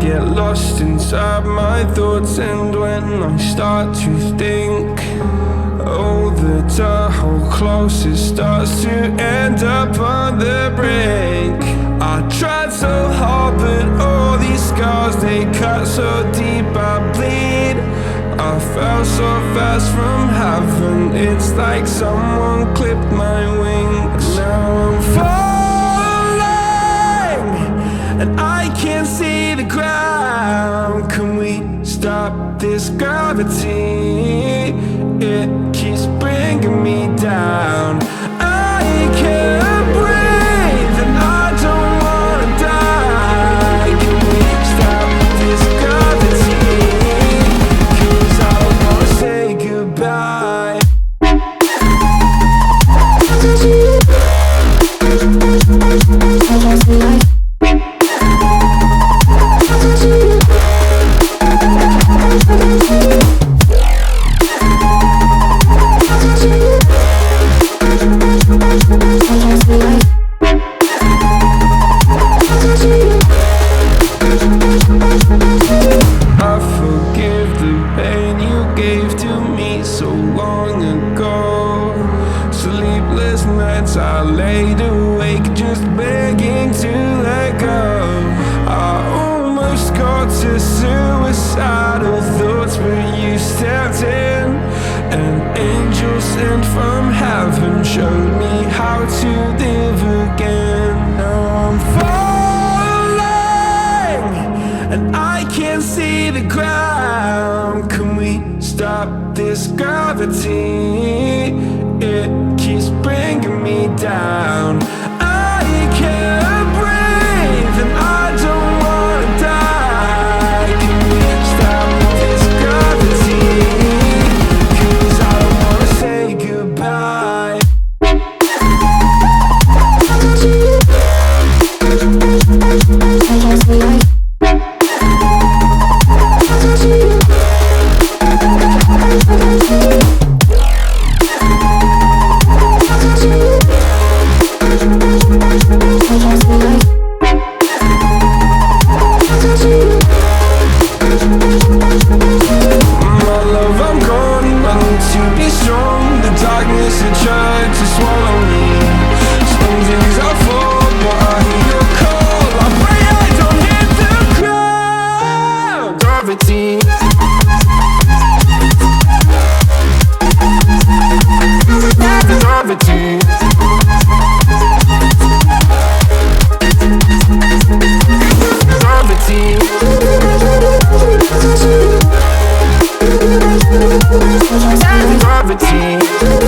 get lost inside my thoughts, and when I start to think, oh, the whole closest starts to end up on the brink. I tried so hard, but all these scars, they cut so deep, I bleed. I fell so fast from heaven, it's like someone clipped my wings. Now I'm falling, and I can't see the ground. Can we stop this gravity? It keeps bringing me down. I can't breathe, and I don't wanna die. Can we stop this gravity? 'Cause I don't wanna say goodbye. I forgive the pain you gave to me so long ago. Sleepless nights I laid awake just begging to let go. I almost got to suicidal thoughts, but you stepped in. An angel sent from heaven showed me how to live again. Now I'm falling, and I can't see the ground. Can we stop this gravity? It keeps bringing me down. I can't breathe, and I don't wanna die. Can we stop this gravity? 'Cause I don't wanna say goodbye. My love, I'm gone, I need to be strong. The darkness had tried to swallow me. Some days I fall, but I hear your call. I pray I don't hit the ground. Gravity. Gravity. Gravity. Gravity.